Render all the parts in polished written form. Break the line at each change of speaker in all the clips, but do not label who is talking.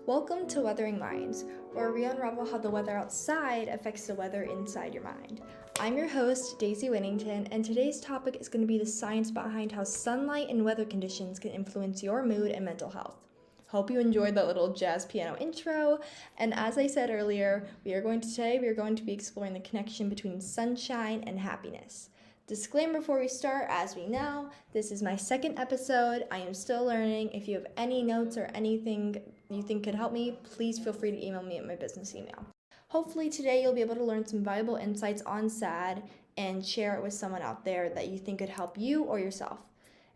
Welcome to Weathering Minds, where we unravel how the weather outside affects the weather inside your mind. I'm your host, Daisy Winnington, and today's topic is going to be the science behind how sunlight and weather conditions can influence your mood and mental health. Hope you enjoyed that little jazz piano intro, and as I said earlier, we are going to be exploring the connection between sunshine and happiness. Disclaimer before we start, as we know, this is my second episode. I am still learning. If you have any notes or anything you think could help me, please feel free to email me at my business email. Hopefully today you'll be able to learn some valuable insights on SAD and share it with someone out there that you think could help you or yourself.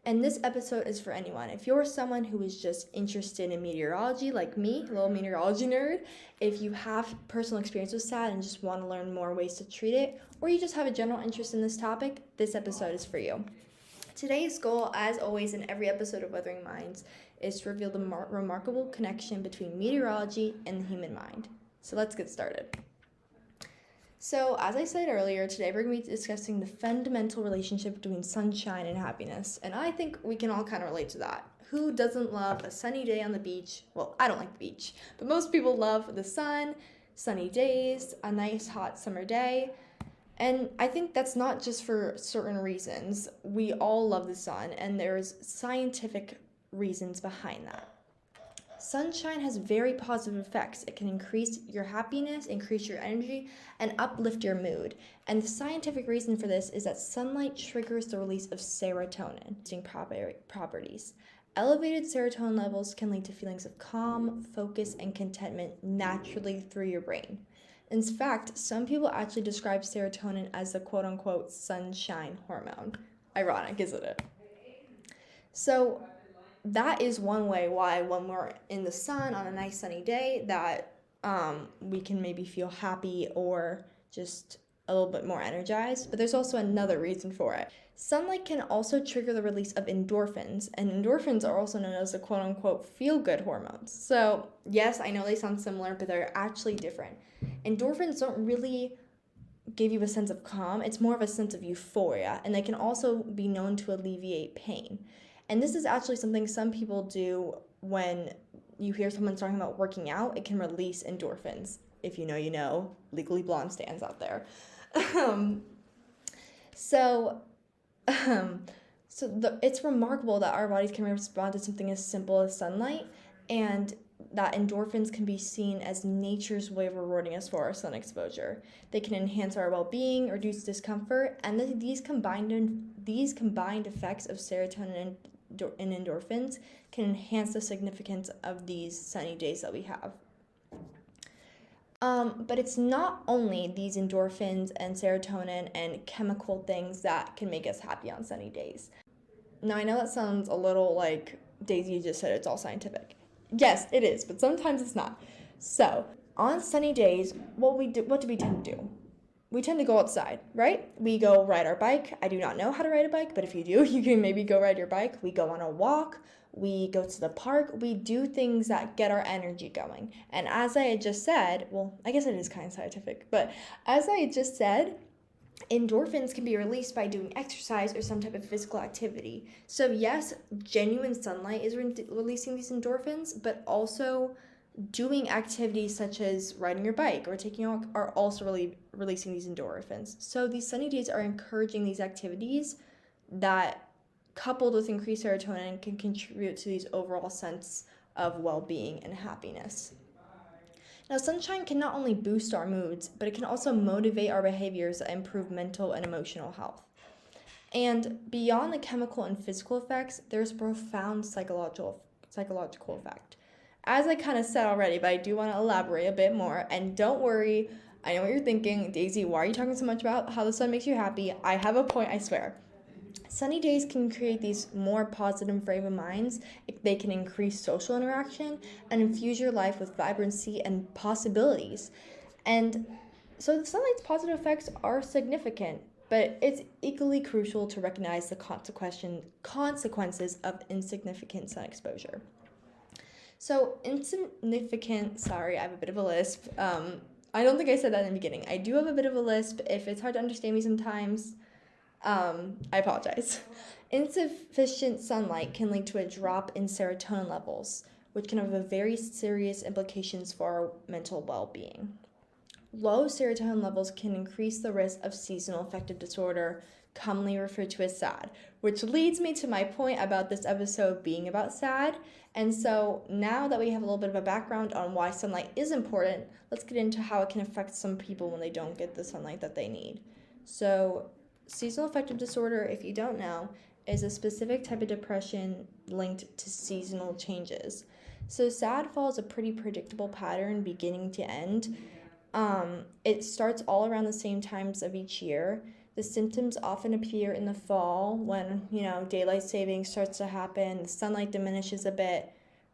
And this episode is for anyone. If you're someone who is just interested in meteorology, like me, a little meteorology nerd, if you have personal experience with SAD and just want to learn more ways to treat it, or you just have a general interest in this topic, this episode is for you. Today's goal, as always in every episode of Weathering Minds, is to reveal the remarkable connection between meteorology and the human mind. So let's get started. So, as I said earlier, today we're going to be discussing the fundamental relationship between sunshine and happiness, and I think we can all kind of relate to that. Who doesn't love a sunny day on the beach? Well, I don't like the beach, but most people love the sun, sunny days, a nice hot summer day, and I think that's not just for certain reasons. We all love the sun, and there's scientific reasons behind that. Sunshine has very positive effects. It can increase your happiness, increase your energy, and uplift your mood. And the scientific reason for this is that sunlight triggers the release of serotonin, properties. Elevated serotonin levels can lead to feelings of calm, focus, and contentment naturally through your brain. In fact, some people actually describe serotonin as the quote-unquote sunshine hormone. Ironic, isn't it? So, that is one way why when we're in the sun on a nice sunny day that we can maybe feel happy or just a little bit more energized. But there's also another reason for it. Sunlight can also trigger the release of endorphins, and endorphins are also known as the quote-unquote feel-good hormones. So yes, I know they sound similar, but they're actually different. Endorphins don't really give you a sense of calm. It's more of a sense of euphoria, and they can also be known to alleviate pain. And this is actually something some people do when you hear someone talking about working out. It can release endorphins. If you know, you know. Legally Blonde stands out there. It's remarkable that our bodies can respond to something as simple as sunlight, and that endorphins can be seen as nature's way of rewarding us for our sun exposure. They can enhance our well-being, reduce discomfort, and these combined effects of serotonin and endorphins can enhance the significance of these sunny days that we have. But it's not only these endorphins and serotonin and chemical things that can make us happy on sunny days. Now, I know that sounds a little like Daisy just said it's all scientific. Yes, it is, but sometimes it's not. So, on sunny days, what do we tend to do? We tend to go outside, right? We go ride our bike. I do not know how to ride a bike, but if you do, you can maybe go ride your bike. We go on a walk. We go to the park. We do things that get our energy going. And as I had just said, well, I guess it is kind of scientific, but as I had just said, endorphins can be released by doing exercise or some type of physical activity. So yes, genuine sunlight is releasing these endorphins, but also doing activities such as riding your bike or taking a walk are also really releasing these endorphins. So these sunny days are encouraging these activities that, coupled with increased serotonin, can contribute to these overall sense of well-being and happiness. Now, sunshine can not only boost our moods, but it can also motivate our behaviors that improve mental and emotional health. And beyond the chemical and physical effects, there's a profound psychological effect. As I kind of said already, but I do want to elaborate a bit more. And don't worry, I know what you're thinking. Daisy, why are you talking so much about how the sun makes you happy? I have a point, I swear. Sunny days can create these more positive frame of minds. They can increase social interaction and infuse your life with vibrancy and possibilities. And so the sunlight's positive effects are significant, but it's equally crucial to recognize the consequences of insignificant sun exposure. So sorry, I have a bit of a lisp. I don't think I said that in the beginning. I do have a bit of a lisp. If it's hard to understand me sometimes, I apologize. Insufficient sunlight can lead to a drop in serotonin levels, which can have a very serious implications for our mental well-being. Low serotonin levels can increase the risk of seasonal affective disorder, commonly referred to as SAD, which leads me to my point about this episode being about SAD. And so now that we have a little bit of a background on why sunlight is important, let's get into how it can affect some people when they don't get the sunlight that they need. So seasonal affective disorder, if you don't know, is a specific type of depression linked to seasonal changes. So SAD follows a pretty predictable pattern beginning to end. It starts all around the same times of each year. The symptoms often appear in the fall when, daylight saving starts to happen, the sunlight diminishes a bit,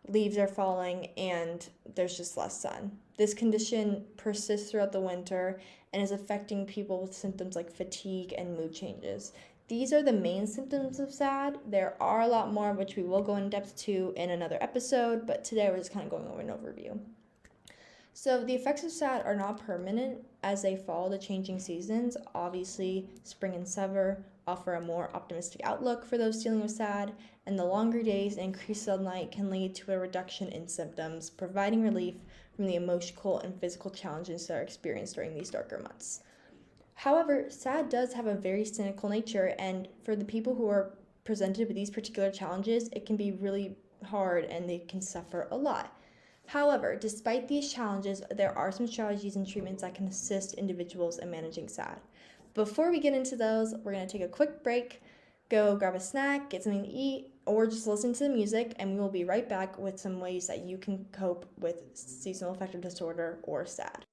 leaves are falling, and there's just less sun. This condition persists throughout the winter and is affecting people with symptoms like fatigue and mood changes. These are the main symptoms of SAD. There are a lot more, which we will go in depth to in another episode, but today we're just kind of going over an overview. So the effects of SAD are not permanent as they follow the changing seasons. Obviously, spring and summer offer a more optimistic outlook for those dealing with SAD, and the longer days and increased sunlight can lead to a reduction in symptoms, providing relief from the emotional and physical challenges that are experienced during these darker months. However, SAD does have a very cynical nature, and for the people who are presented with these particular challenges, it can be really hard and they can suffer a lot. However, despite these challenges, there are some strategies and treatments that can assist individuals in managing SAD. Before we get into those, we're going to take a quick break, go grab a snack, get something to eat, or just listen to the music, and we will be right back with some ways that you can cope with seasonal affective disorder or SAD.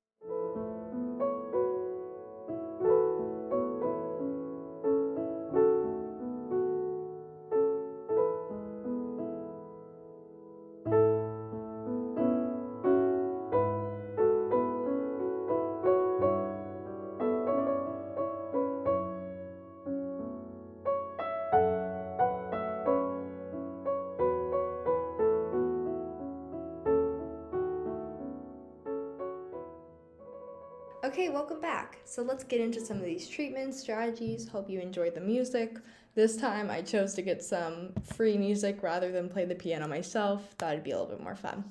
Okay, welcome back. So let's get into some of these treatments, strategies. Hope you enjoyed the music. This time I chose to get some free music rather than play the piano myself. Thought it'd be a little bit more fun.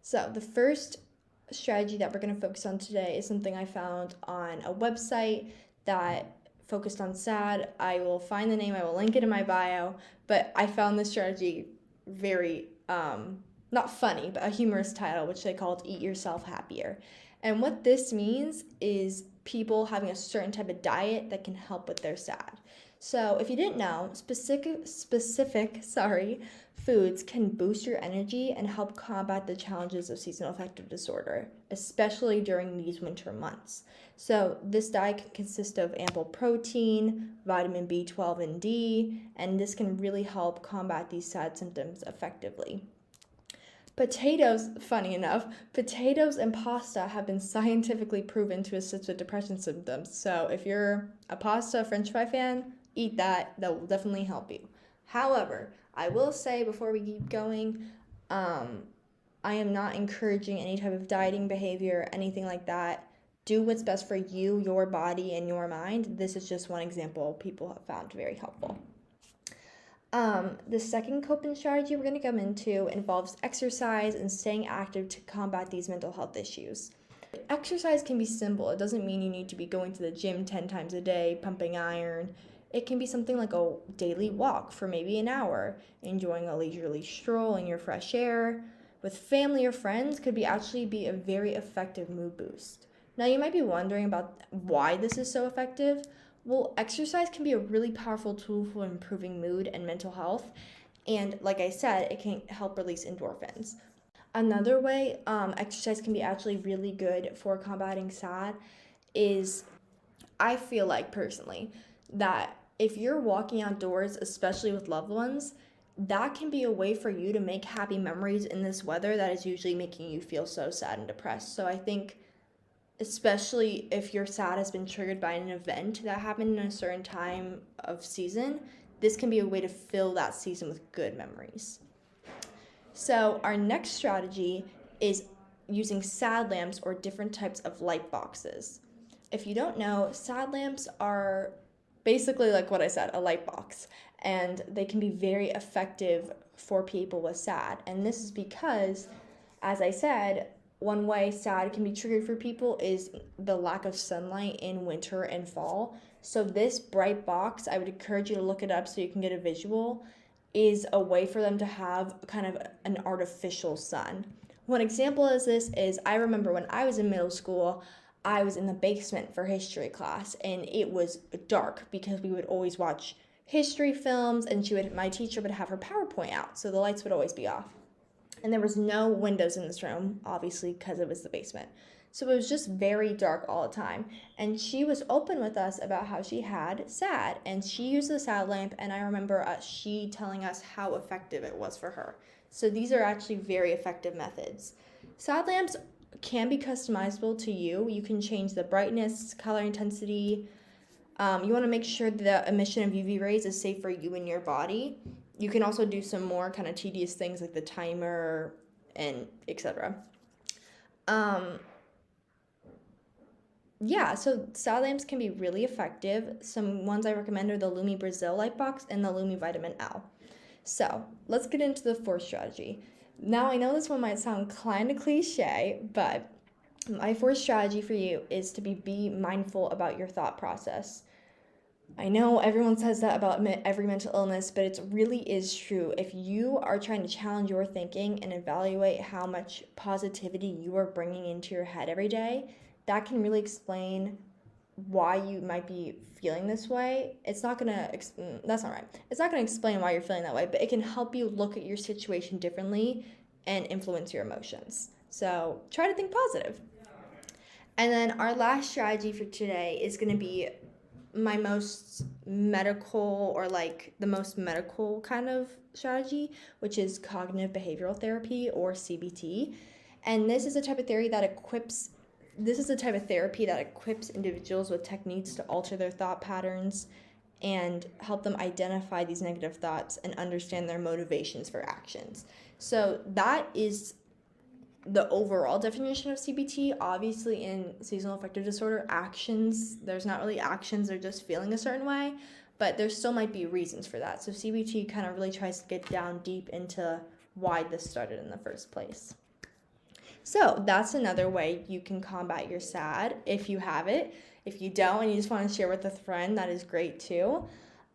So the first strategy that we're going to focus on today is something I found on a website that focused on SAD. I will find the name, I will link it in my bio, but I found this strategy very, not funny, but a humorous title, which they called Eat Yourself Happier. And what this means is people having a certain type of diet that can help with their SAD. So if you didn't know, specific foods can boost your energy and help combat the challenges of seasonal affective disorder, especially during these winter months. So this diet can consist of ample protein, vitamin B12 and D, and this can really help combat these SAD symptoms effectively. Potatoes, funny enough, potatoes and pasta have been scientifically proven to assist with depression symptoms. So if you're a pasta french fry fan, eat that. That will definitely help you. However, I will say before we keep going, I am not encouraging any type of dieting behavior, anything like that. Do what's best for you, your body, and your mind. This is just one example people have found very helpful. The second coping strategy we're going to come into involves exercise and staying active to combat these mental health issues. Exercise can be simple. It doesn't mean you need to be going to the gym 10 times a day, pumping iron. It can be something like a daily walk for maybe an hour, enjoying a leisurely stroll in your fresh air. With family or friends could actually be a very effective mood boost. Now you might be wondering about why this is so effective. Well, exercise can be a really powerful tool for improving mood and mental health. And like I said, it can help release endorphins. Another way exercise can be actually really good for combating SAD is, I feel like personally, that if you're walking outdoors, especially with loved ones, that can be a way for you to make happy memories in this weather that is usually making you feel so sad and depressed. So I think especially if your SAD has been triggered by an event that happened in a certain time of season, this can be a way to fill that season with good memories. So our next strategy is using SAD lamps or different types of light boxes. If you don't know, SAD lamps are basically like what I said, a light box. And they can be very effective for people with SAD. And this is because, as I said, one way SAD can be triggered for people is the lack of sunlight in winter and fall. So this bright box, I would encourage you to look it up so you can get a visual, is a way for them to have kind of an artificial sun. One example of this is, I remember when I was in middle school, I was in the basement for history class, and it was dark because we would always watch history films, and my teacher would have her PowerPoint out, so the lights would always be off. And there was no windows in this room, obviously, because it was the basement. So it was just very dark all the time. And she was open with us about how she had SAD, and she used the SAD lamp, and I remember she telling us how effective it was for her. So these are actually very effective methods. SAD lamps can be customizable to you. You can change the brightness, color intensity. You want to make sure the emission of UV rays is safe for you and your body. You can also do some more kind of tedious things like the timer and etc. So SAD lamps can be really effective. Some ones I recommend are the Lumi Brazil light box and the Lumi Vitamin L. So let's get into the fourth strategy. Now, I know this one might sound kind of cliche, but my fourth strategy for you is to be mindful about your thought process. I know everyone says that about every mental illness, but it really is true. If you are trying to challenge your thinking and evaluate how much positivity you are bringing into your head every day, that can really explain why you might be feeling this way. That's not right. It's not going to explain why you're feeling that way, but it can help you look at your situation differently and influence your emotions. So try to think positive. And then our last strategy for today is going to be my most medical, or like the most medical kind of strategy, which is cognitive behavioral therapy, or CBT. And this is a type of therapy that equips individuals with techniques to alter their thought patterns and help them identify these negative thoughts and understand their motivations for actions. So that is the overall definition of CBT. Obviously, in seasonal affective disorder, there's not really actions, they're just feeling a certain way, but there still might be reasons for that. So CBT kind of really tries to get down deep into why this started in the first place. So that's another way you can combat your SAD if you have it. If you don't and you just want to share with a friend, that is great too.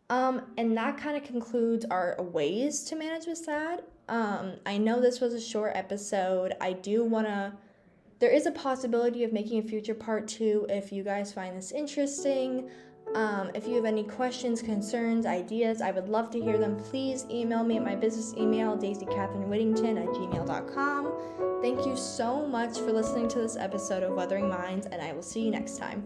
And that kind of concludes our ways to manage with SAD. I know this was a short episode. There is a possibility of making a future part 2 if you guys find this interesting. If you have any questions, concerns, ideas, I would love to hear them. Please email me at my business email, daisycatherinewhittington@gmail.com. Thank you so much for listening to this episode of Wuthering Minds, and I will see you next time.